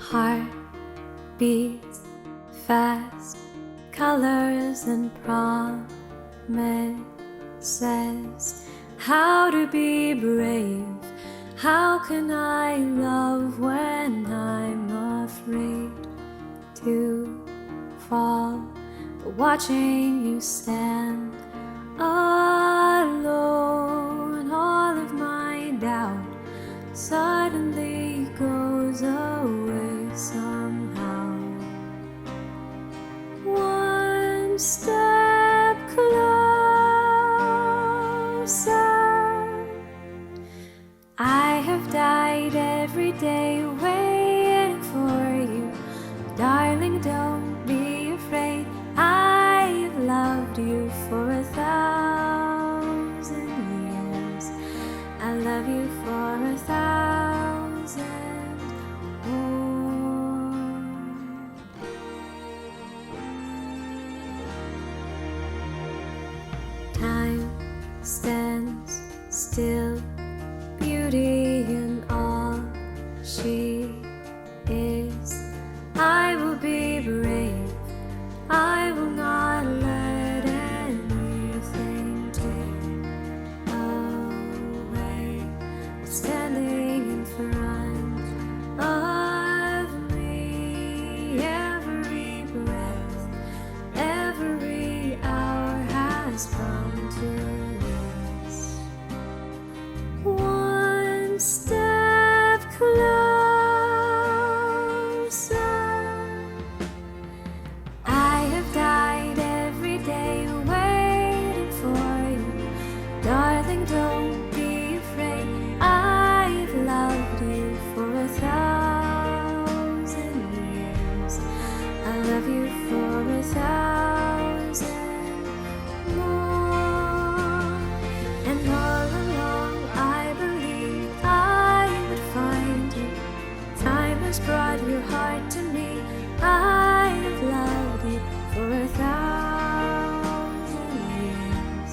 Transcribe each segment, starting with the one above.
Heart beats fast, colors and promises. How to be brave? How can I love when I'm afraid to fall? But watching you stand alone, all of my doubt suddenly goes away somehow. One step closer. I have died every day waiting for you. Darling, don't be afraid. I've loved you for 1,000 years. I love you for 1,000 more. Time stands still, beauty in all she is. I will be brave. I will not let anything take away what's standing in front of me. Every breath, every hour has come to this. One step closer. I have died every day waiting for you. Darling, don't be afraid. I've loved you for 1,000 years. I love you for 1,000 more. And all along I believed I would find you. Time has brought your heart to me. I've loved you for 1,000 years.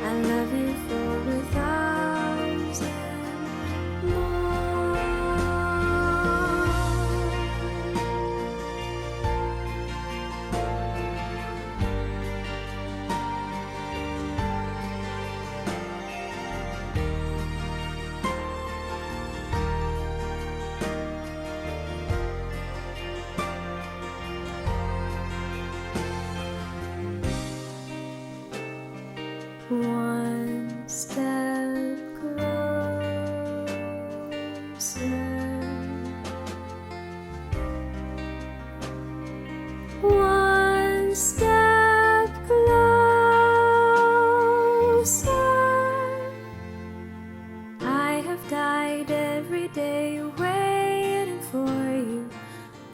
I love you for 1,000 more. One step closer. One step closer. I have died every day waiting for you.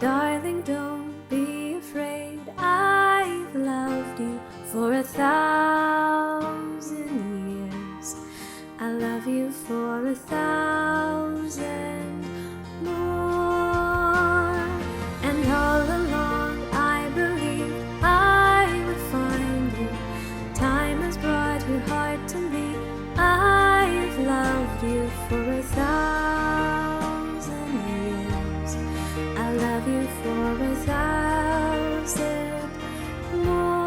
Darling, don't be afraid. I've loved you for 1,000 years. I love you for 1,000 more. And all along I believed I would find you. Time has brought your heart to me. I've loved you for 1,000 years. I love you for 1,000 more.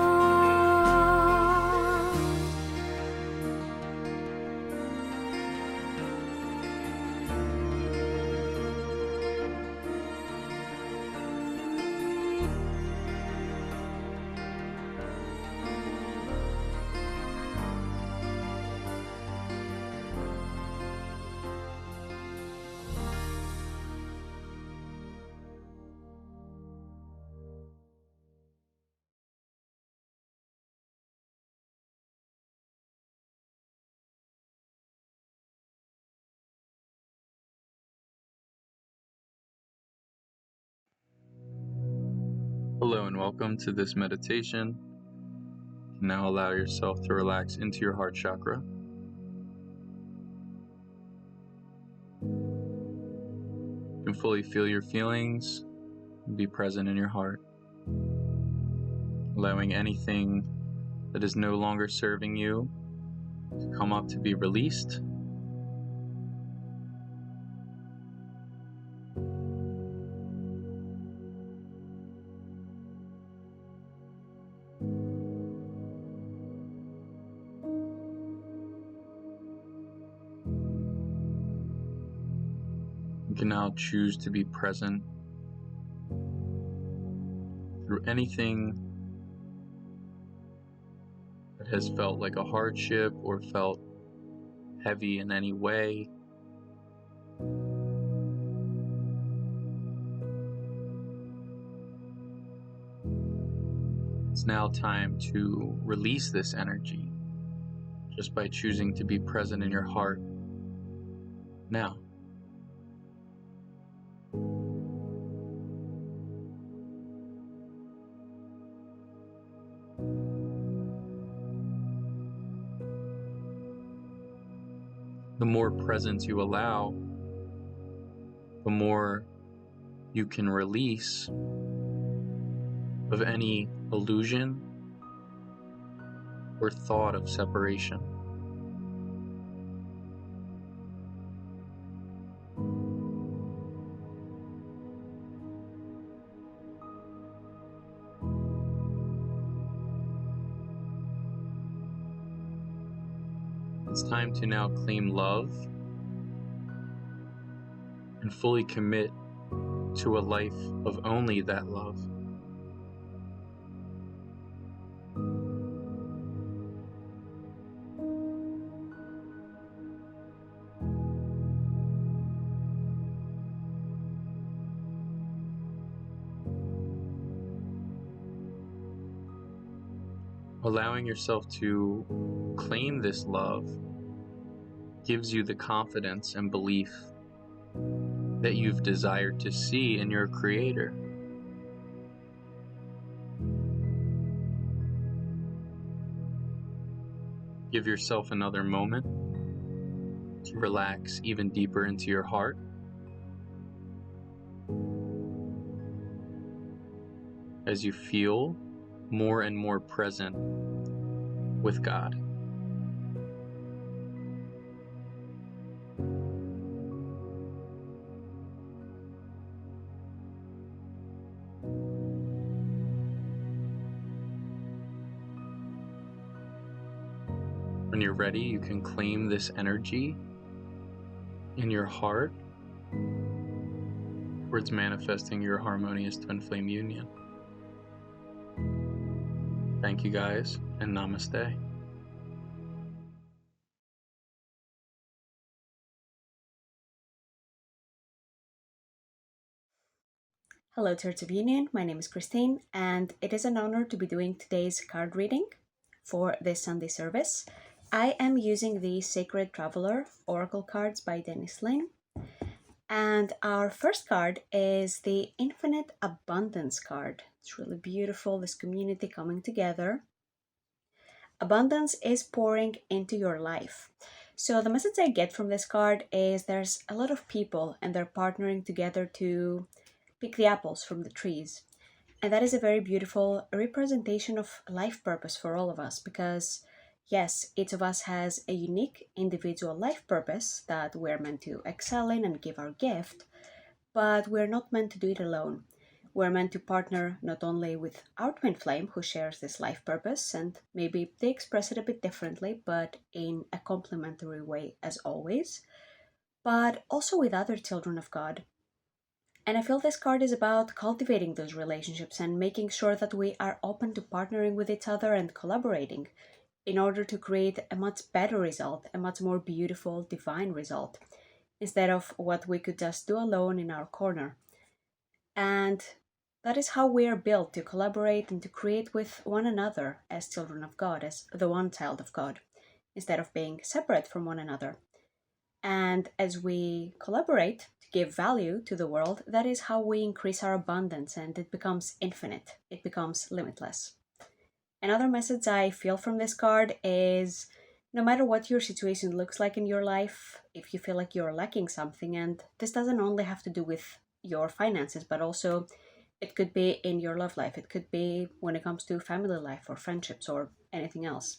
Hello and welcome to this meditation. Now allow yourself to relax into your heart chakra. You can fully feel your feelings and be present in your heart, allowing anything that is no longer serving you to come up to be released. can now choose to be present through anything that has felt like a hardship or felt heavy in any way. It's now time to release this energy just by choosing to be present in your heart now. The more presence you allow, the more you can release of any illusion or thought of separation. It's time to now claim love and fully commit to a life of only that love. Allowing yourself to claim this love gives you the confidence and belief that you've desired to see in your Creator. Give yourself another moment to relax even deeper into your heart. As you feel more and more present with God. When you're ready, you can claim this energy in your heart towards manifesting your harmonious twin flame union. Thank you guys, and namaste. Hello, Church of Union. My name is Christine, and it is an honor to be doing today's card reading for this Sunday service. I am using the Sacred Traveler Oracle cards by Dennis Lin. And our first card is the Infinite Abundance card. It's really beautiful, this community coming together. Abundance is pouring into your life. So the message I get from this card is there's a lot of people and they're partnering together to pick the apples from the trees. And that is a very beautiful representation of life purpose for all of us because, yes, each of us has a unique individual life purpose that we're meant to excel in and give our gift, but we're not meant to do it alone. We're meant to partner not only with our twin flame who shares this life purpose, and maybe they express it a bit differently, but in a complementary way as always, but also with other children of God. And I feel this card is about cultivating those relationships and making sure that we are open to partnering with each other and collaborating in order to create a much better result, a much more beautiful, divine result, instead of what we could just do alone in our corner. And that is how we are built, to collaborate and to create with one another as children of God, as the one child of God, instead of being separate from one another. And as we collaborate to give value to the world, that is how we increase our abundance and it becomes infinite. It becomes limitless. Another message I feel from this card is no matter what your situation looks like in your life, if you feel like you're lacking something, and this doesn't only have to do with your finances, but also it could be in your love life. It could be when it comes to family life or friendships or anything else.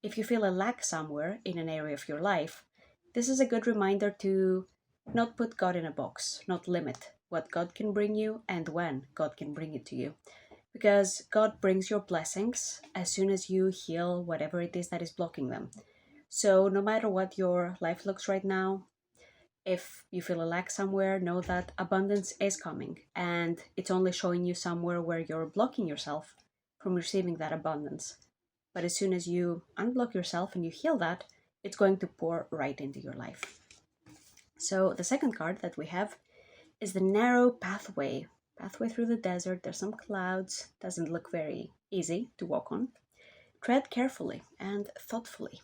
If you feel a lack somewhere in an area of your life, this is a good reminder to not put God in a box, not limit what God can bring you and when God can bring it to you. Because God brings your blessings as soon as you heal whatever it is that is blocking them. So no matter what your life looks right now, If you feel a lack somewhere, know that abundance is coming, and it's only showing you somewhere where you're blocking yourself from receiving that abundance. But as soon as you unblock yourself and you heal that, it's going to pour right into your life. So the second card that we have is the narrow pathway. Pathway through the desert. There's some clouds. Doesn't look very easy to walk on. Tread carefully and thoughtfully.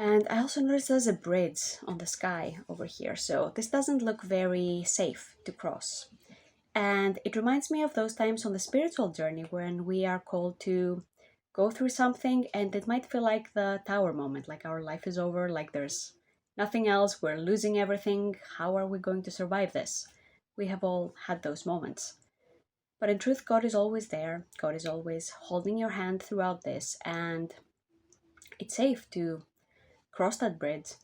And I also noticed there's a bridge on the sky over here, so this doesn't look very safe to cross. And it reminds me of those times on the spiritual journey when we are called to go through something and it might feel like the tower moment, like our life is over, like there's nothing else, we're losing everything. How are we going to survive this? We have all had those moments. But in truth, God is always there. God is always holding your hand throughout this, and it's safe to cross that bridge.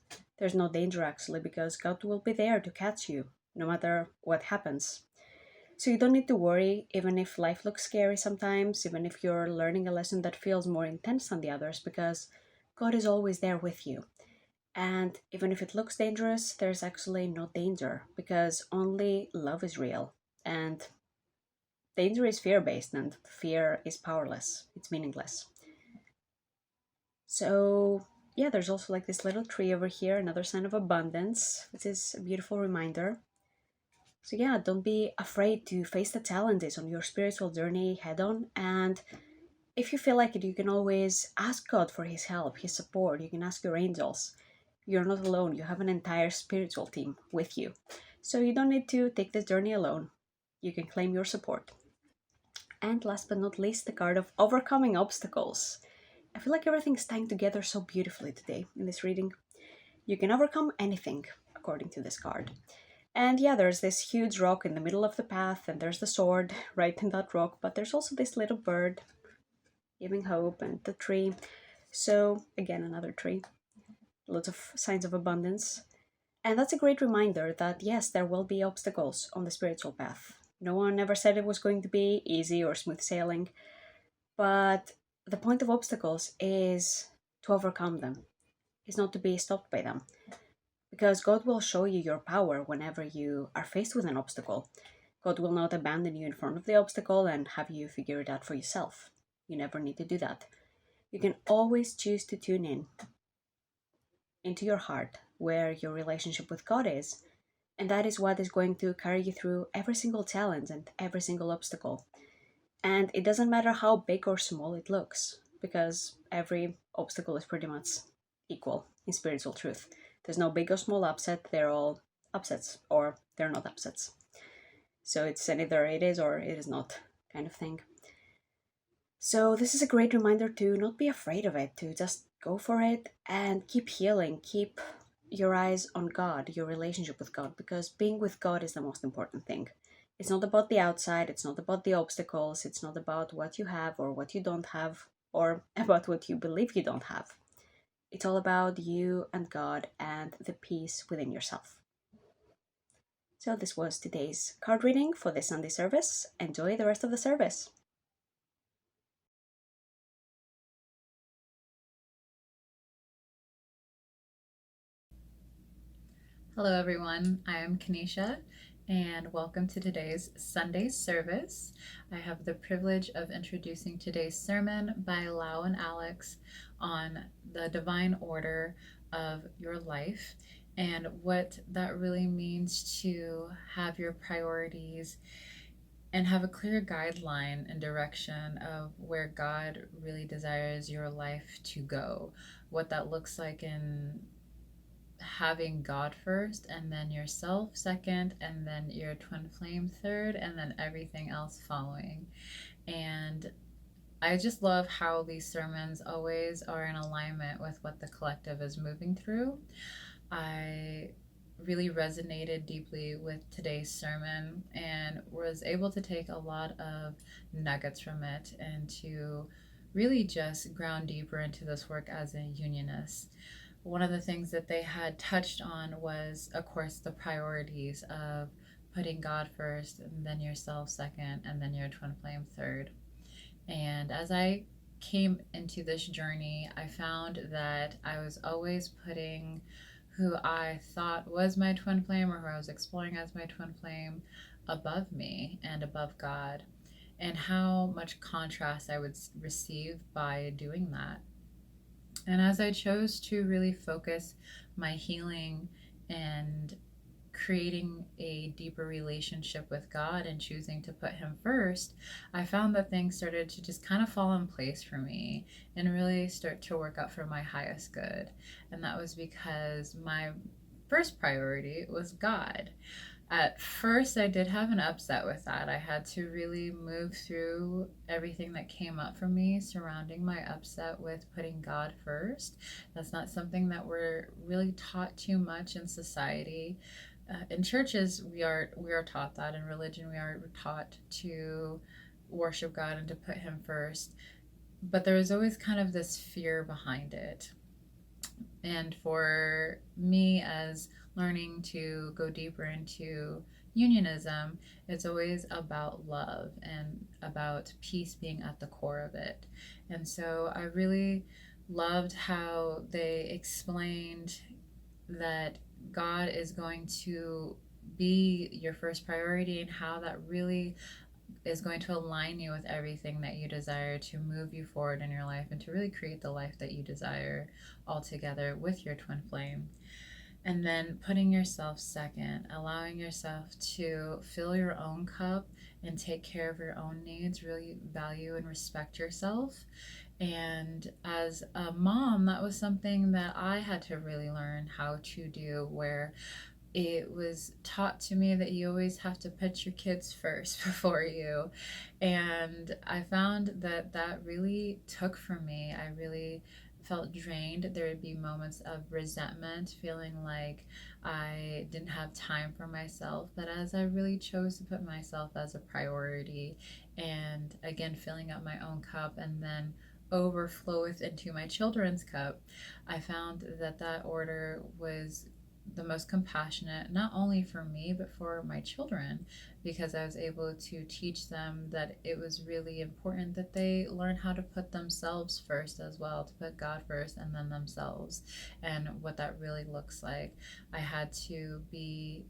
There's no danger actually, because God will be there to catch you no matter what happens. So you don't need to worry, even if life looks scary sometimes, even if you're learning a lesson that feels more intense than the others, because God is always there with you. And even if it looks dangerous, there's actually no danger, because only love is real. And danger is fear based, and fear is powerless, it's meaningless. So, yeah, there's also like this little tree over here, another sign of abundance, which is a beautiful reminder. So, yeah, don't be afraid to face the challenges on your spiritual journey head on. And if you feel like it, you can always ask God for His help, His support. You can ask your angels. You're not alone, you have an entire spiritual team with you. So, you don't need to take this journey alone. You can claim your support. And last but not least, the card of overcoming obstacles. I feel like everything's tying together so beautifully today in this reading. You can overcome anything, according to this card. And yeah, there's this huge rock in the middle of the path, and there's the sword right in that rock, but there's also this little bird giving hope, and the tree. So, again, another tree. Lots of signs of abundance. And that's a great reminder that yes, there will be obstacles on the spiritual path. No one ever said it was going to be easy or smooth sailing, but the point of obstacles is to overcome them, is not to be stopped by them. Because God will show you your power whenever you are faced with an obstacle. God will not abandon you in front of the obstacle and have you figure it out for yourself. You never need to do that. You can always choose to tune in into your heart where your relationship with God is, and that is what is going to carry you through every single challenge and every single obstacle. And it doesn't matter how big or small it looks, because every obstacle is pretty much equal in spiritual truth. There's no big or small upset, they're all upsets, or they're not upsets. So it's either it is or it is not kind of thing. So this is a great reminder to not be afraid of it, to just go for it and keep healing, keep your eyes on God, your relationship with God, because being with God is the most important thing. It's not about the outside, it's not about the obstacles, it's not about what you have or what you don't have, or about what you believe you don't have. It's all about you and God and the peace within yourself. So this was today's card reading for the Sunday service. Enjoy the rest of the service. Hello, everyone. I am Kanisha, and welcome to today's Sunday service. I have the privilege of introducing today's sermon by Lau and Alex on the divine order of your life and what that really means to have your priorities and have a clear guideline and direction of where God really desires your life to go, what that looks like in having God first, and then yourself second, and then your twin flame third, and then everything else following. And I just love how these sermons always are in alignment with what the collective is moving through. I really resonated deeply with today's sermon and was able to take a lot of nuggets from it and to really just ground deeper into this work as a unionist. One of the things that they had touched on was, of course, the priorities of putting God first, and then yourself second, and then your twin flame third. And as I came into this journey, I found that I was always putting who I thought was my twin flame or who I was exploring as my twin flame above me and above God, and how much contrast I would receive by doing that. And as I chose to really focus my healing and creating a deeper relationship with God and choosing to put Him first, I found that things started to just kind of fall in place for me and really start to work out for my highest good. And that was because my first priority was God. At first, I did have an upset with that. I had to really move through everything that came up for me surrounding my upset with putting God first. That's not something that we're really taught too much in society. In churches, we are taught that. In religion, we are taught to worship God and to put Him first. But there is always kind of this fear behind it. And for me, as learning to go deeper into unionism, it's always about love and about peace being at the core of it. And so I really loved how they explained that God is going to be your first priority, and how that really is going to align you with everything that you desire to move you forward in your life and to really create the life that you desire all together with your twin flame. And then putting yourself second, allowing yourself to fill your own cup and take care of your own needs, really value and respect yourself. And as a mom, that was something that I had to really learn how to do, where it was taught to me that you always have to put your kids first before you. And I found that that really took from me. I really felt drained. There would be moments of resentment, feeling like I didn't have time for myself. But as I really chose to put myself as a priority, and again, filling up my own cup and then overfloweth into my children's cup, I found that that order was the most compassionate, not only for me, but for my children, because I was able to teach them that it was really important that they learn how to put themselves first as well, to put God first and then themselves, and what that really looks like. I had to be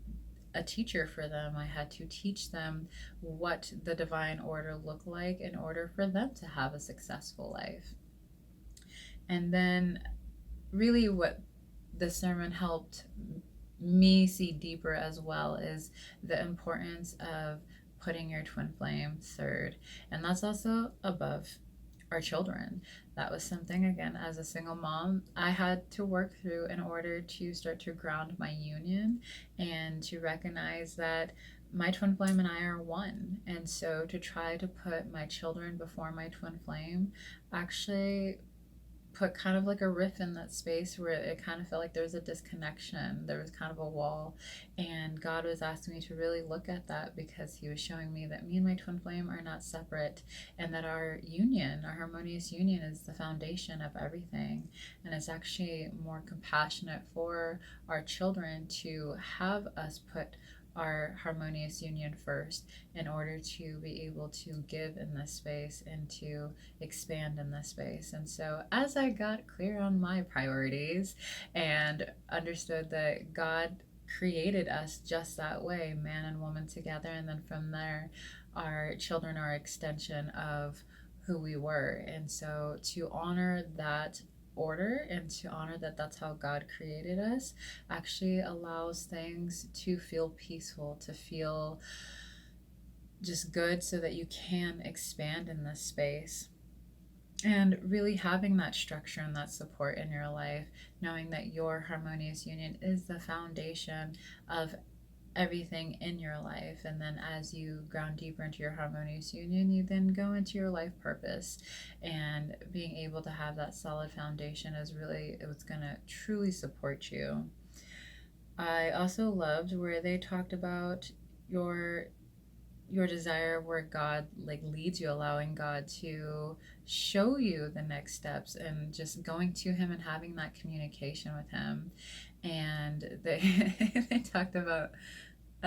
a teacher for them. I had to teach them what the divine order looked like in order for them to have a successful life. And then, really, what the sermon helped me see deeper as well is the importance of putting your twin flame third. And that's also above our children. That was something, again, as a single mom, I had to work through in order to start to ground my union and to recognize that my twin flame and I are one. And so to try to put my children before my twin flame actually put kind of like a riff in that space, where it kind of felt like there was a disconnection. There was kind of a wall. And God was asking me to really look at that, because He was showing me that me and my twin flame are not separate, and that our union, our harmonious union, is the foundation of everything. And it's actually more compassionate for our children to have us put our harmonious union first, in order to be able to give in this space and to expand in this space. And so as I got clear on my priorities and understood that God created us just that way, man and woman together, and then from there, our children are an extension of who we were. And so to honor that order and to honor that that's how God created us actually allows things to feel peaceful, to feel just good, so that you can expand in this space. And really having that structure and that support in your life, knowing that your harmonious union is the foundation of everything in your life. And then as you ground deeper into your harmonious union, you then go into your life purpose. And being able to have that solid foundation is really what's going to truly support you. I also loved where they talked about your desire, where God like leads you, allowing God to show you the next steps, and just going to Him and having that communication with Him. And they they talked about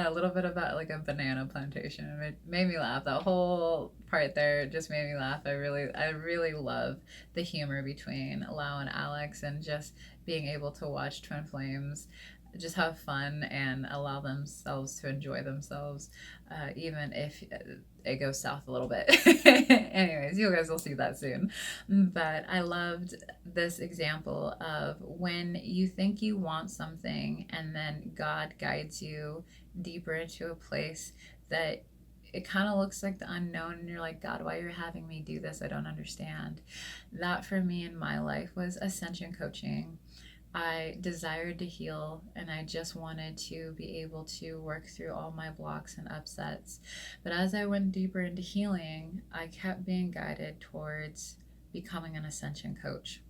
a little bit about like a banana plantation. It made me laugh. That whole part there just made me laugh. I really love the humor between Lau and Alex, and just being able to watch twin flames just have fun and allow themselves to enjoy themselves, even if it goes south a little bit. Anyways, you guys will see that soon. But I loved this example of when you think you want something and then God guides you deeper into a place that it kind of looks like the unknown, and you're like, God, why are you having me do this? I don't understand. That for me in my life was ascension coaching. I desired to heal, and I just wanted to be able to work through all my blocks and upsets. But as I went deeper into healing, I kept being guided towards becoming an ascension coach.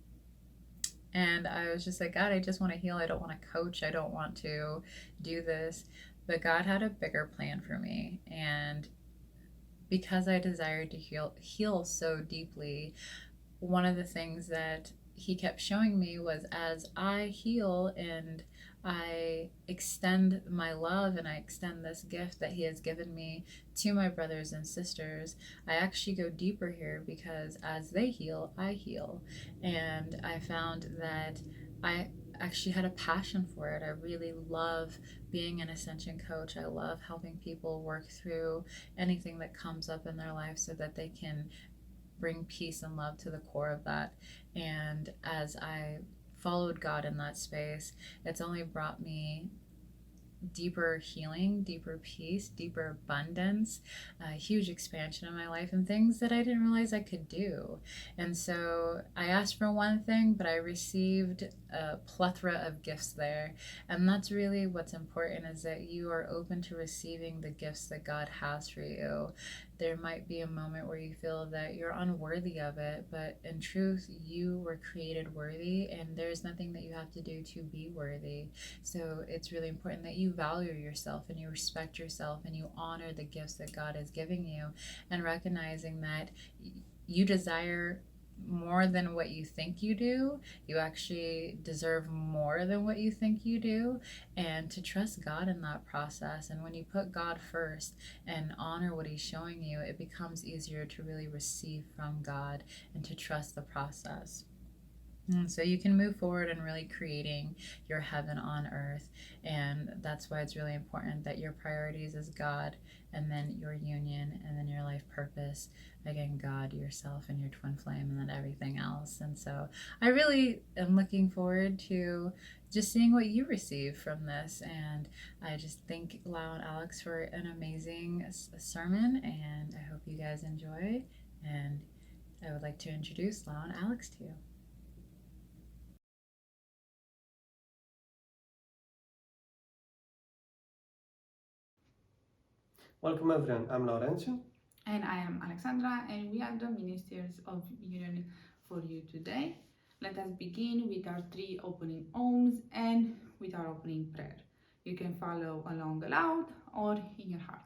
And I was just like, God, I just want to heal. I don't want to coach. I don't want to do this. But God had a bigger plan for me. And because I desired to heal so deeply, one of the things that he kept showing me was, as I heal and I extend my love and I extend this gift that he has given me to my brothers and sisters, I actually go deeper here, because as they heal, I heal. And I found that I actually had a passion for it. I really love being an ascension coach. I love helping people work through anything that comes up in their life so that they can bring peace and love to the core of that. And as I followed God in that space, it's only brought me deeper healing, deeper peace, deeper abundance, a huge expansion in my life, and things that I didn't realize I could do. And so I asked for one thing, but I received a plethora of gifts there. And that's really what's important, is that you are open to receiving the gifts that God has for you. There might be a moment where you feel that you're unworthy of it, but in truth, you were created worthy, and there's nothing that you have to do to be worthy. So it's really important that you value yourself and you respect yourself and you honor the gifts that God is giving you, and recognizing that you desire more than what you think you do. You actually deserve more than what you think you do, and to trust God in that process. And when you put God first and honor what he's showing you, it becomes easier to really receive from God and to trust the process. And so you can move forward in really creating your heaven on earth. And that's why it's really important that your priorities is God, and then your union, and then your life purpose. Again, God, yourself, and your twin flame, and then everything else. And so I really am looking forward to just seeing what you receive from this. And I just thank Lau and Alex for an amazing sermon, and I hope you guys enjoy. And I would like to introduce Lau and Alex to you. Welcome everyone, I'm Lorenzo. And I am Alexandra, and we are the Ministers of Union for you today. Let us begin with our three opening ohms and with our opening prayer. You can follow along aloud or in your heart.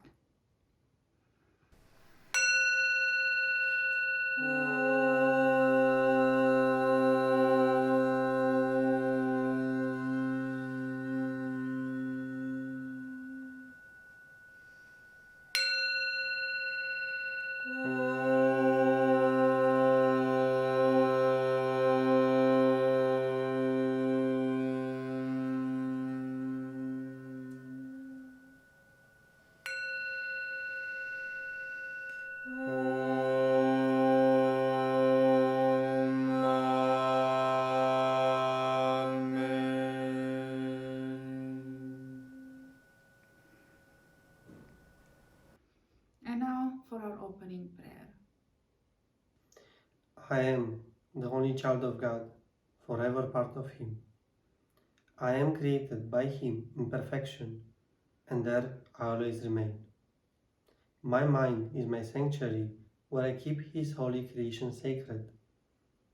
And now for our opening prayer. I am the only child of God, forever part of Him. I am created by Him in perfection, and there I always remain. My mind is my sanctuary, where I keep His holy creation sacred.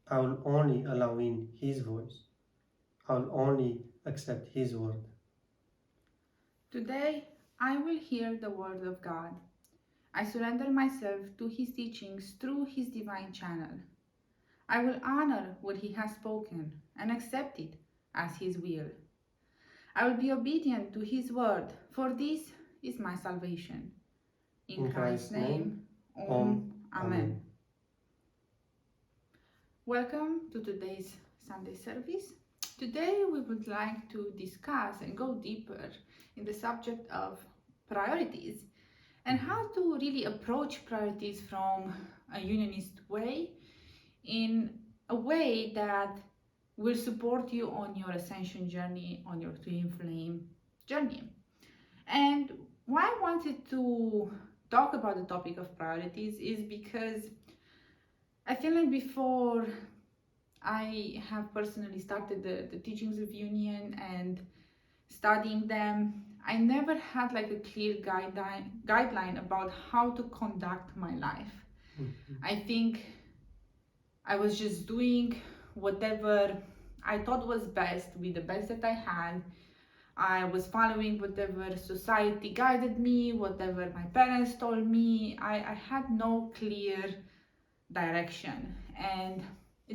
I will only allow in His voice. I will only accept His word. Today, I will hear the word of God. I surrender myself to His teachings through His divine channel. I will honor what He has spoken and accept it as His will. I will be obedient to His word, for this is my salvation. In Christ's name, Om. Amen. Welcome to today's Sunday service. Today we would like to discuss and go deeper in the subject of priorities and how to really approach priorities from a unionist way, in a way that will support you on your ascension journey, on your twin flame journey. And why I wanted to talk about the topic of priorities is because I feel like before I have personally started the teachings of union and studying them, I never had like a clear guideline about how to conduct my life. I think I was just doing whatever I thought was best with the best that I had. I was following whatever society guided me, whatever my parents told me. I had no clear direction. And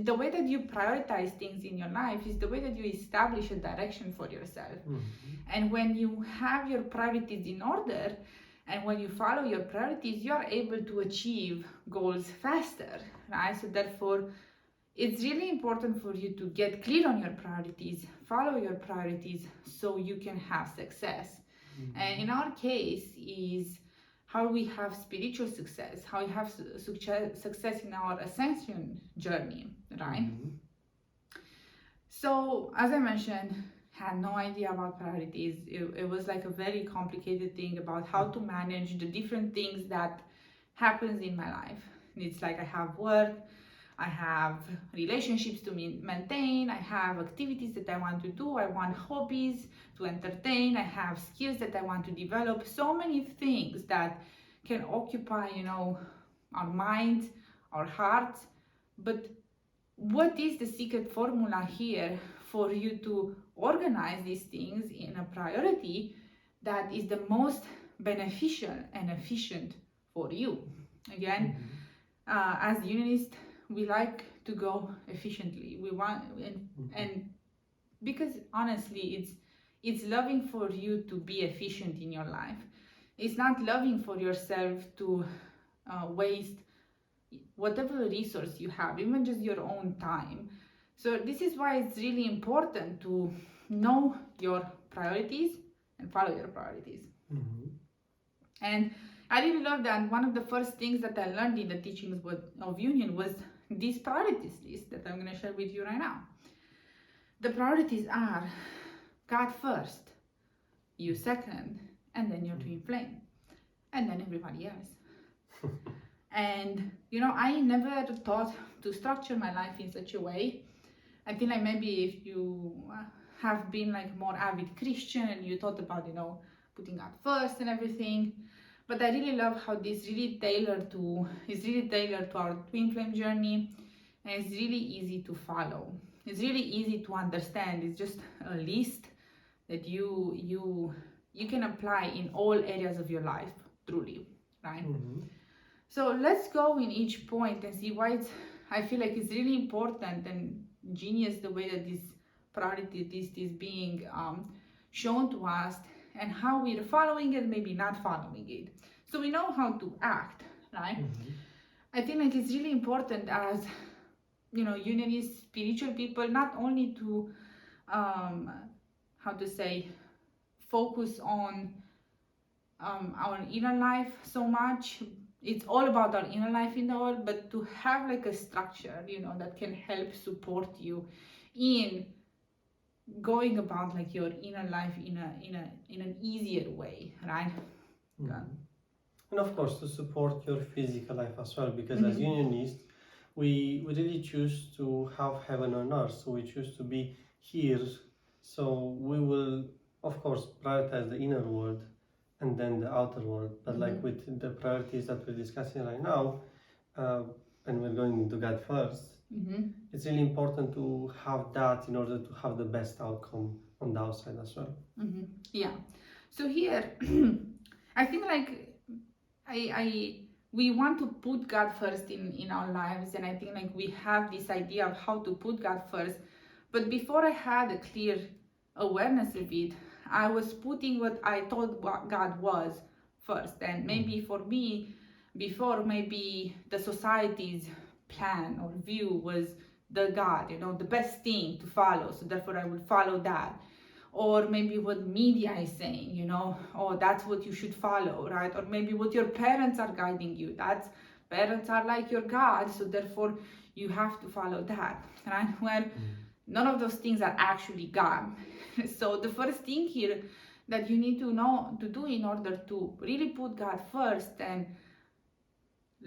the way that you prioritize things in your life is the way that you establish a direction for yourself. And when you have your priorities in order, and when you follow your priorities, you are able to achieve goals faster, right? So therefore, it's really important for you to get clear on your priorities, follow your priorities so you can have success. And in our case is how we have spiritual success, how we have success in our ascension journey, right? So as I mentioned, had no idea about priorities. It was like a very complicated thing about how to manage the different things that happens in my life. It's like I have work, I have relationships to maintain, I have activities that I want to do, I want hobbies to entertain, I have skills that I want to develop, so many things that can occupy, our minds, our hearts. But what is the secret formula here for you to organize these things in a priority that is the most beneficial and efficient for you? Again, as unionists, we like to go efficiently. We want, and because honestly, it's loving for you to be efficient in your life. It's not loving for yourself to waste whatever resource you have, even just your own time. So this is why it's really important to know your priorities and follow your priorities. And I really love that one of the first things that I learned in the teachings of union was this priorities list that I'm going to share with you right now. The priorities are God first, you second, and then your twin flame, and then everybody else. And I never thought to structure my life in such a way. I feel like maybe if you have been like more avid Christian and you thought about putting God first and everything. But I really love how this is really tailored to our twin flame journey, and it's really easy to follow. It's really easy to understand. It's just a list that you can apply in all areas of your life, truly, right? So let's go in each point and see why I feel like it's really important and genius the way that this priority list is being shown to us, and how we're following it, maybe not following it. So we know how to act, right? I think like it's really important as, unionist spiritual people, not only to, focus on our inner life so much. It's all about our inner life in the world, but to have like a structure, that can help support you in going about like your inner life in an easier way, right? And of course to support your physical life as well, because as unionists we really choose to have heaven on earth, so we choose to be here. So we will of course prioritize the inner world and then the outer world, but like with the priorities that we're discussing right now, and we're going into God first, it's really important to have that in order to have the best outcome on the outside as well. Yeah. So here, I think like we want to put God first in our lives, and I think like we have this idea of how to put God first. But before I had a clear awareness of it, I was putting what I thought God was first. And maybe for me, before, maybe the society's plan or view was the God, the best thing to follow. So therefore I would follow that. Or maybe what media is saying, oh, that's what you should follow, right? Or maybe what your parents are guiding you. Parents are like your God, so therefore you have to follow that, right? Well, none of those things are actually God. So the first thing here that you need to know to do in order to really put God first and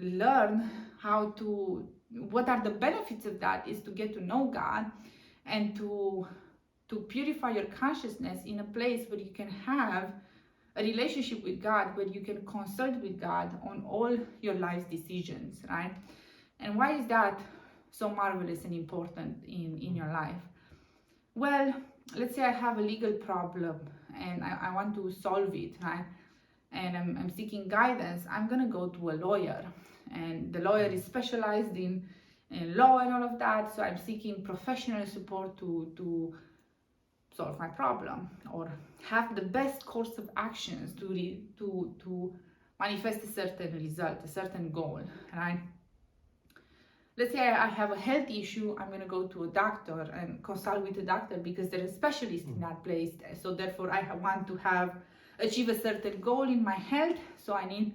learn what are the benefits of that, is to get to know God and to purify your consciousness in a place where you can have a relationship with God, where you can consult with God on all your life's decisions, right? And why is that so marvelous and important in your life? Well, let's say I have a legal problem and I want to solve it, right? And I'm seeking guidance. I'm gonna go to a lawyer, and the lawyer is specialized in law and all of that. So I'm seeking professional support to solve my problem, or have the best course of actions to manifest a certain result, a certain goal, right? Let's say I have a health issue, I'm going to go to a doctor and consult with a doctor because they're a specialist in that place. So therefore I want to achieve a certain goal in my health. So I need,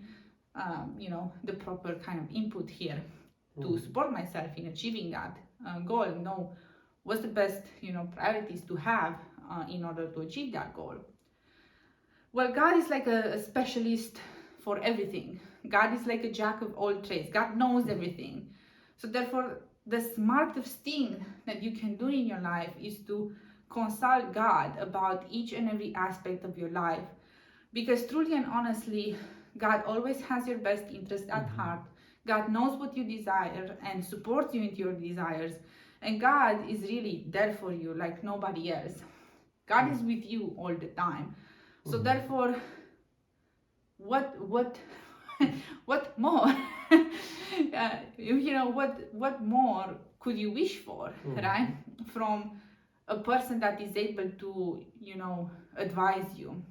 the proper kind of input here to support myself in achieving that goal. Know what's the best, priorities to have in order to achieve that goal. Well, God is like a specialist for everything. God is like a jack of all trades. God knows everything. So therefore, the smartest thing that you can do in your life is to consult God about each and every aspect of your life. Because truly and honestly, God always has your best interest at heart. God knows what you desire and supports you into your desires. And God is really there for you like nobody else. God is with you all the time. So therefore, what what more? What more could you wish for, right? From a person that is able to, advise you.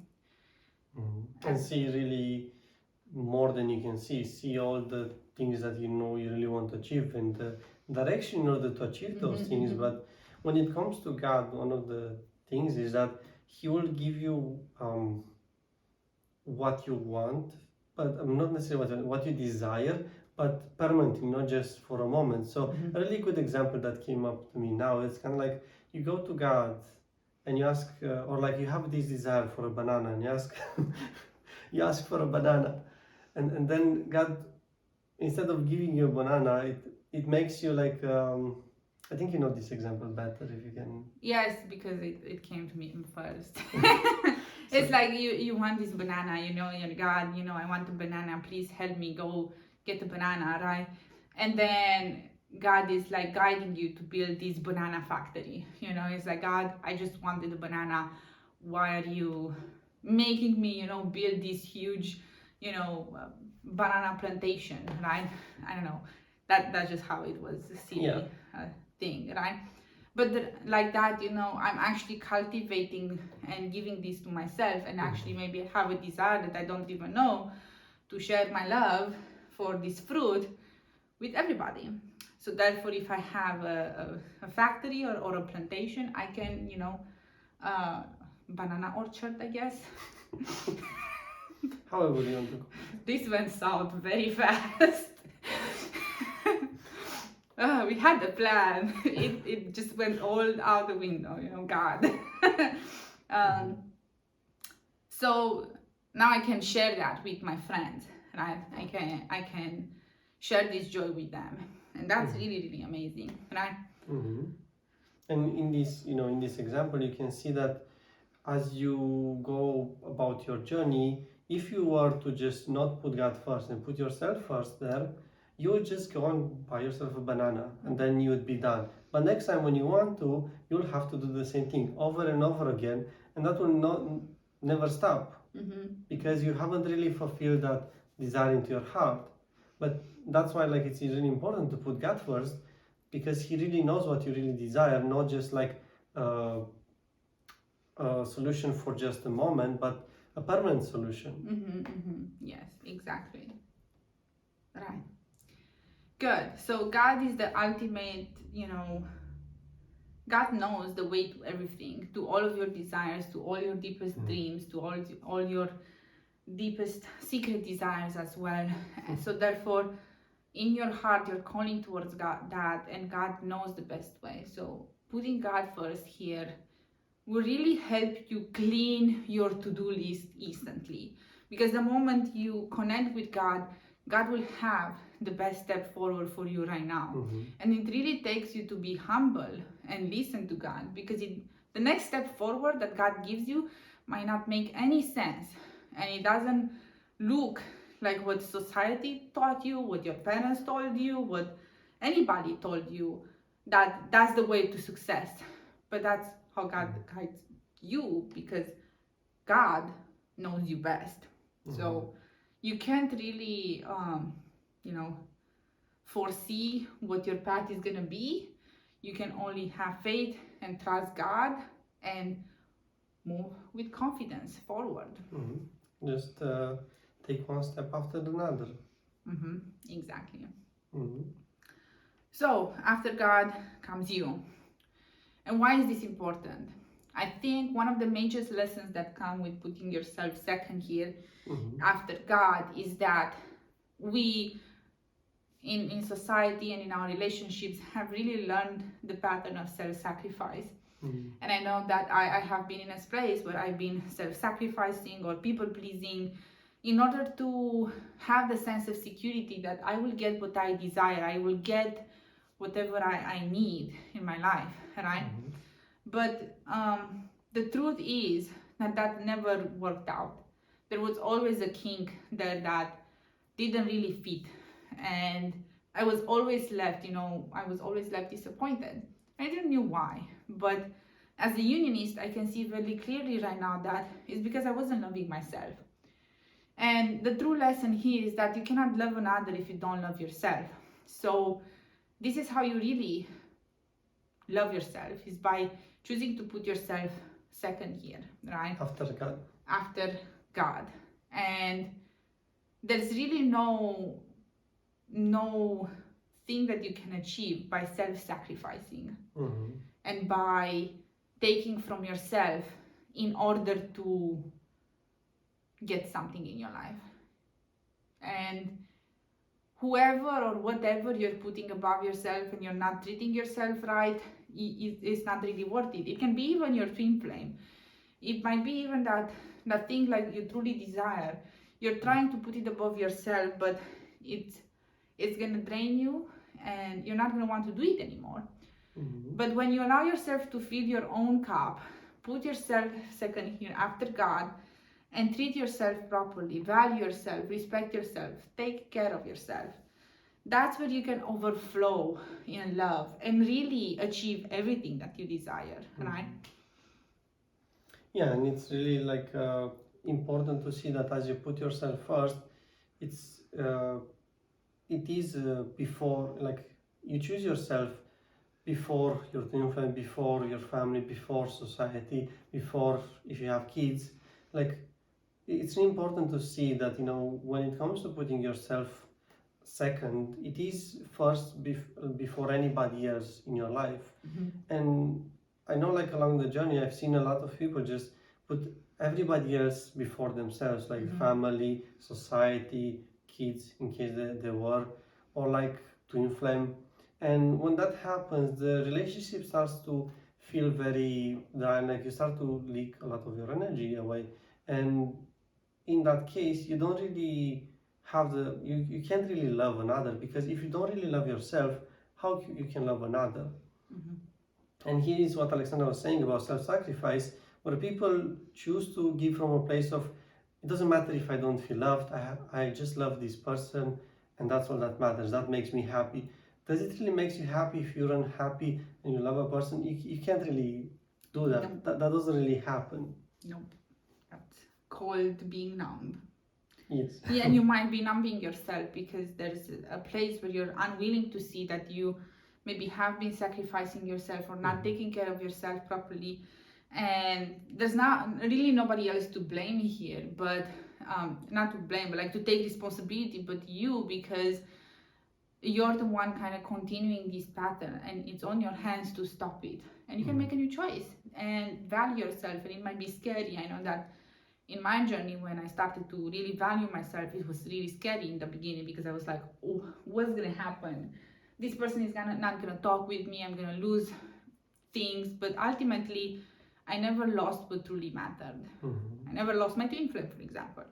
And see really more than you can see all the things that you really want to achieve and the direction in order to achieve those things. But when it comes to God, one of the things is that He will give you what you want, but not necessarily what you desire, but permanently, not just for a moment. So a really good example that came up to me now, it's kind of like you go to God and you ask, or like you have this desire for a banana, and you ask you ask for a banana, and then God, instead of giving you a banana, it makes you like I think you know this example better if you can. Yes, because it came to me first. It's like you want this banana, God, I want a banana, please help me go get a banana, right? And then God is like guiding you to build this banana factory. It's like, God, I just wanted a banana. Why are you making me, build this huge, banana plantation, right? I don't know. That's just how it was, a silly thing, right? But like that, I'm actually cultivating and giving this to myself, and actually maybe have a desire that I don't even know to share my love for this fruit with everybody. So therefore, if I have a factory or a plantation, I can, banana orchard, I guess. However you want to. This went south very fast. We had a plan. It just went all out the window, God. So now I can share that with my friends, right? I can share this joy with them, and that's really, really amazing, right? And in this example, you can see that as you go about your journey, if you were to just not put God first and put yourself first there, you would just go and buy yourself a banana and then you would be done. But next time when you want to, you'll have to do the same thing over and over again, and that will never stop because you haven't really fulfilled that desire into your heart. But that's why it's really important to put God first, because He really knows what you really desire, not just a solution for just a moment, but a permanent solution. Yes, exactly. Right. Good. So God is the ultimate, God knows the way to everything, to all of your desires, to all your deepest dreams, to all your deepest secret desires as well. And so therefore, in your heart, you're calling towards God, that, and God knows the best way. So putting God first here will really help you clean your to-do list instantly. Because the moment you connect with God, God will have the best step forward for you right now. And it really takes you to be humble and listen to God, because the next step forward that God gives you might not make any sense, and it doesn't look like what society taught you, what your parents told you, what anybody told you, that that's the way to success. But that's how God guides you, because God knows you best. So you can't really, foresee what your path is going to be. You can only have faith and trust God and move with confidence forward. Just take one step after another. Exactly. So after God comes you. And why is this important? I think one of the major lessons that come with putting yourself second here after God is that we in society and in our relationships have really learned the pattern of self-sacrifice. And I know that I have been in a place where I've been self-sacrificing or people-pleasing in order to have the sense of security that I will get what I desire, I will get whatever I need in my life, right? But the truth is that never worked out. There was always a kink there that didn't really fit, and I was always left, disappointed. I didn't know why, but as a unionist, I can see very clearly right now that it's because I wasn't loving myself. And the true lesson here is that you cannot love another if you don't love yourself. So this is how you really love yourself, is by choosing to put yourself second here, right? After God. After God. And there's really no thing that you can achieve by self-sacrificing and by taking from yourself in order to get something in your life. And whoever or whatever you're putting above yourself and you're not treating yourself right, it's not really worth it. It can be even your twin flame. It might be even that thing like you truly desire. You're trying to put it above yourself, but it's gonna drain you and you're not gonna want to do it anymore. But when you allow yourself to fill your own cup, put yourself second here after God, and treat yourself properly, value yourself, respect yourself, take care of yourself, that's where you can overflow in love and really achieve everything that you desire, right? Yeah, and it's really like important to see that as you put yourself first, it is before, like, you choose yourself before your infant, before your family, before society, before if you have kids. Like, it's really important to see that, when it comes to putting yourself second, it is first before anybody else in your life. And I know, like, along the journey, I've seen a lot of people just put everybody else before themselves, like family, society, kids, in case they were, or like twin flame. And when that happens, the relationship starts to feel very dry, like you start to leak a lot of your energy away. And in that case, you don't really have you can't really love another, because if you don't really love yourself, how you can love another? And here is what Alexandra was saying about self-sacrifice, where people choose to give from a place of, it doesn't matter if I don't feel loved, I just love this person, and that's all that matters, that makes me happy. Does it really make you happy if you're unhappy and you love a person? You can't really do that. No. That doesn't really happen. Nope. That's called being numb. Yes. Yeah, and you might be numbing yourself because there's a place where you're unwilling to see that you maybe have been sacrificing yourself or not taking care of yourself properly. And there's not really nobody else to blame here, but not to blame, but like to take responsibility, but you, because you're the one kind of continuing this pattern, and it's on your hands to stop it. And you can make a new choice and value yourself. And it might be scary. I know that in my journey, when I started to really value myself, it was really scary in the beginning, because I was like, oh, what's gonna happen? This person is not gonna talk with me, I'm gonna lose things. But ultimately, I never lost what truly mattered. I never lost my twin flame, for example.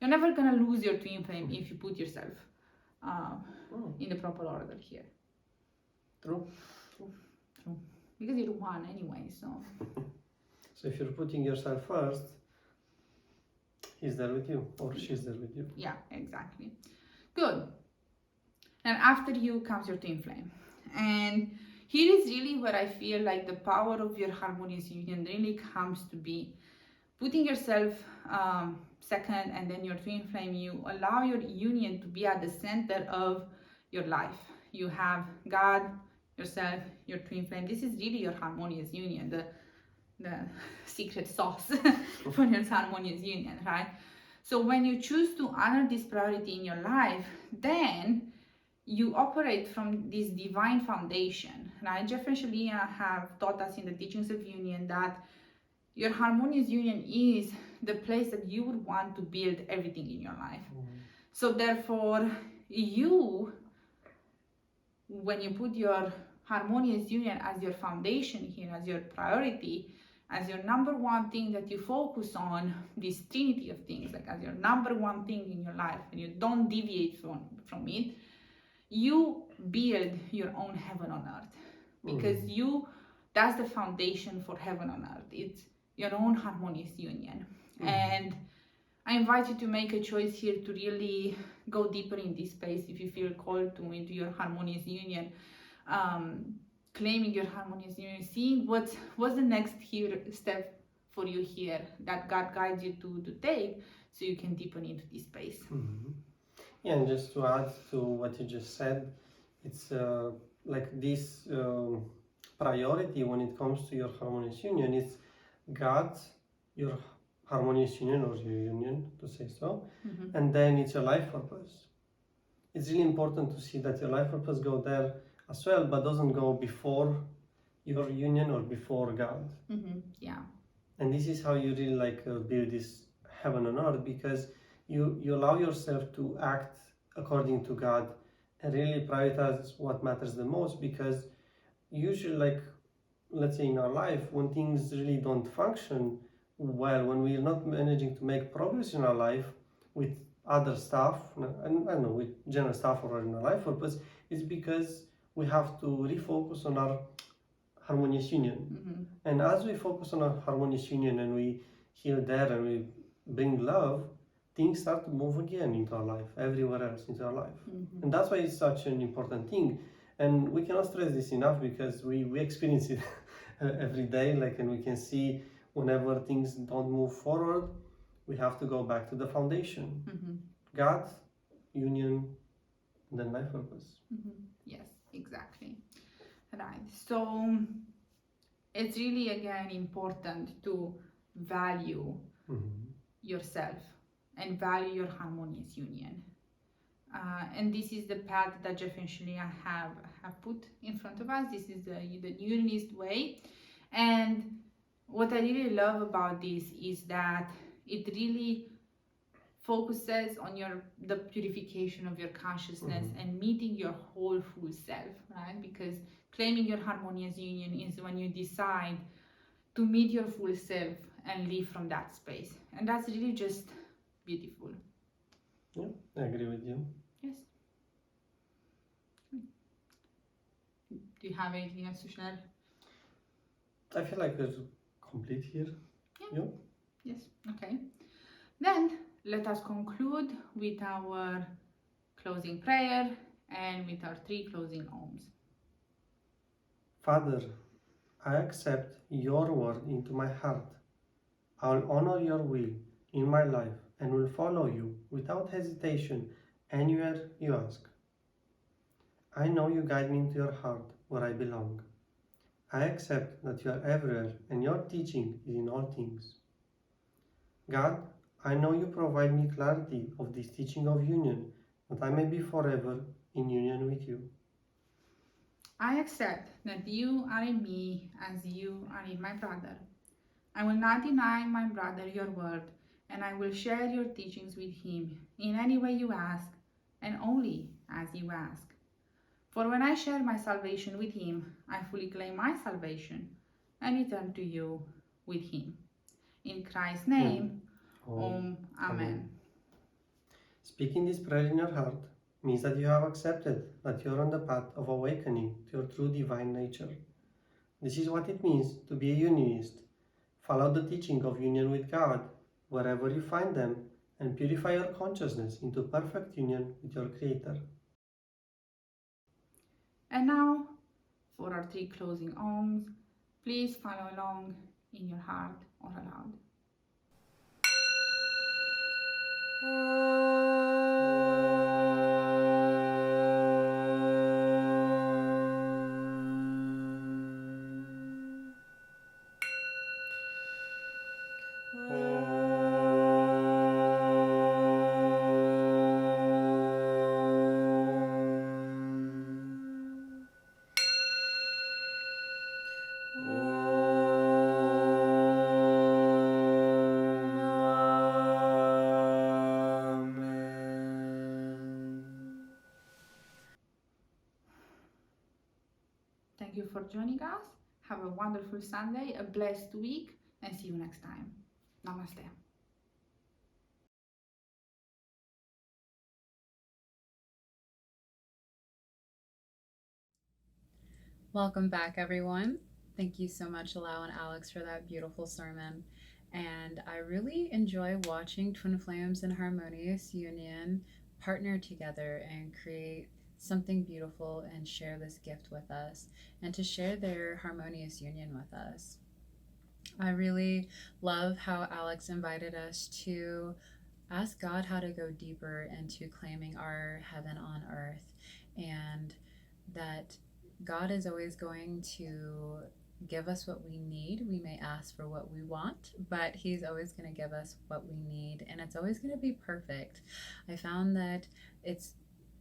You're never gonna lose your twin flame if you put yourself in the proper order here. True. Because you're one anyway, so. So if you're putting yourself first, he's there with you, or she's there with you. Yeah, exactly. Good. And after you comes your twin flame. And here is really where I feel like the power of your harmonious union really comes to be. Putting yourself second, and then your twin flame, you allow your union to be at the center of your life. You have God, yourself, your twin flame. This is really your harmonious union, the secret sauce for your harmonious union, right? So when you choose to honor this priority in your life, then you operate from this divine foundation, right? Jeff and Shaleia have taught us in the Teachings of Union that your harmonious union is the place that you would want to build everything in your life. So therefore, you, when you put your harmonious union as your foundation here, as your priority, as your number one thing that you focus on, this trinity of things, like as your number one thing in your life, and you don't deviate from it, you build your own heaven on earth. Because that's the foundation for heaven on earth. It's your own harmonious union. And I invite you to make a choice here to really go deeper in this space if you feel called to into your harmonious union, claiming your harmonious union, seeing what's the next step for you here that God guides you to take, so you can deepen into this space. Yeah, and just to add to what you just said, it's like this priority when it comes to your harmonious union. It's God, your harmonious union, or your union, to say so, and then it's your life purpose. It's really important to see that your life purpose go there as well, but doesn't go before your union or before God. Yeah. And this is how you really build this heaven on earth, because you allow yourself to act according to God and really prioritize what matters the most. Because usually, let's say in our life, when things really don't function well, when we're not managing to make progress in our life with other stuff, and I don't know, with general stuff or in our life purpose, it's because we have to refocus on our harmonious union. And as we focus on our harmonious union and we heal there and we bring love, things start to move again into our life, everywhere else into our life. And that's why it's such an important thing. And we cannot stress this enough, because we experience it every day, and we can see whenever things don't move forward, we have to go back to the foundation. God, union, and then life purpose. Yes, exactly. Right. So it's really, again, important to value yourself and value your harmonious union. And this is the path that Jeff and Shaleia have put in front of us. This is the unionist way. And what I really love about this is that it really focuses on the purification of your consciousness and meeting your whole full self, right? Because claiming your harmonious union is when you decide to meet your full self and live from that space. And that's really just beautiful. Yeah, I agree with you. Yes. Do you have anything else to share? I feel like we're complete here. Yeah. Yes. Okay. Then let us conclude with our closing prayer and with our 3 closing ohms. Father, I accept your word into my heart. I will honor your will in my life and will follow you without hesitation anywhere you ask. I know you guide me into your heart where I belong. I accept that you are everywhere and your teaching is in all things. God, I know you provide me clarity of this teaching of union, that I may be forever in union with you. I accept that you are in me as you are in my brother. I will not deny my brother your word, and I will share your teachings with him in any way you ask, and only as you ask. For when I share my salvation with him, I fully claim my salvation and return to you with him. In Christ's name, Om. Amen. Speaking this prayer in your heart means that you have accepted that you are on the path of awakening to your true divine nature. This is what it means to be a unionist. Follow the teaching of union with God wherever you find them and purify your consciousness into perfect union with your Creator. And now, for our 3 closing Oms, please follow along in your heart or aloud. Thank you for joining us. Have a wonderful Sunday, a blessed week, and see you next time. Namaste. Welcome back, everyone. Thank you so much, Lau and Alex, for that beautiful sermon. And I really enjoy watching Twin Flames in harmonious union partner together and create something beautiful and share this gift with us and to share their harmonious union with us. I really love how Alex invited us to ask God how to go deeper into claiming our heaven on earth, and that God is always going to give us what we need. We may ask for what we want, but He's always going to give us what we need, and it's always going to be perfect. I found that it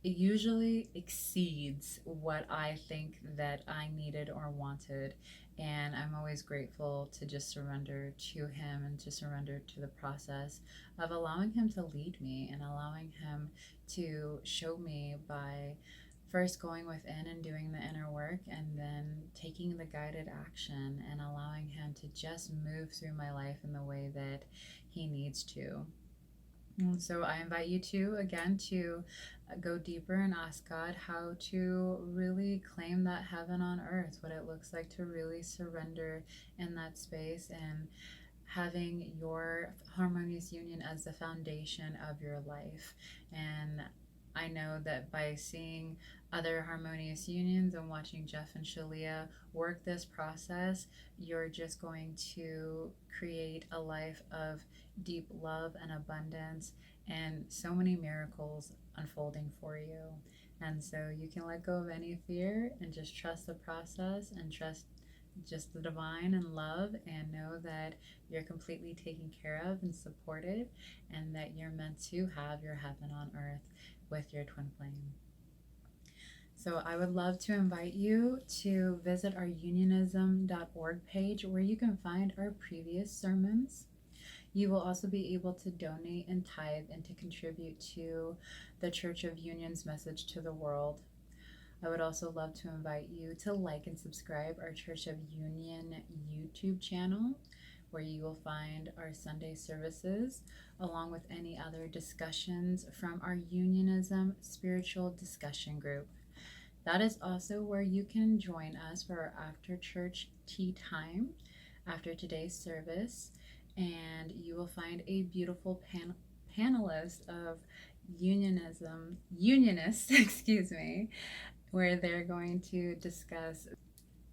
usually exceeds what I think that I needed or wanted, and I'm always grateful to just surrender to Him and to surrender to the process of allowing Him to lead me and allowing Him to show me by first going within and doing the inner work, and then taking the guided action and allowing Him to just move through my life in the way that He needs to. And so I invite you to, again, to go deeper and ask God how to really claim that heaven on earth, what it looks like to really surrender in that space, and having your harmonious union as the foundation of your life. And I know that by seeing other harmonious unions and watching Jeff and Shaleia work this process, you're just going to create a life of deep love and abundance and so many miracles unfolding for you. And so you can let go of any fear and just trust the process and trust just the divine and love, and know that you're completely taken care of and supported, and that you're meant to have your heaven on earth with your twin flame. So I would love to invite you to visit our unionism.org page, where you can find our previous sermons. You will also be able to donate and tithe and to contribute to the Church of Union's message to the world. I would also love to invite you to like and subscribe our Church of Union YouTube channel, where you will find our Sunday services, along with any other discussions from our Unionism spiritual discussion group. That is also where you can join us for our after church tea time after today's service, and you will find a beautiful panelist of unionists, excuse me, where they're going to discuss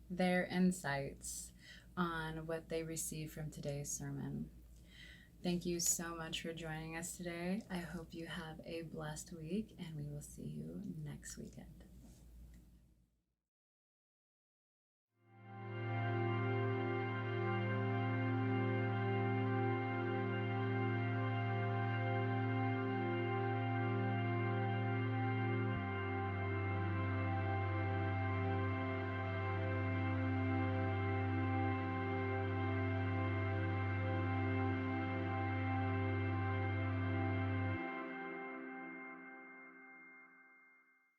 their insights on what they received from today's sermon. Thank you so much for joining us today. I hope you have a blessed week, and we will see you next weekend.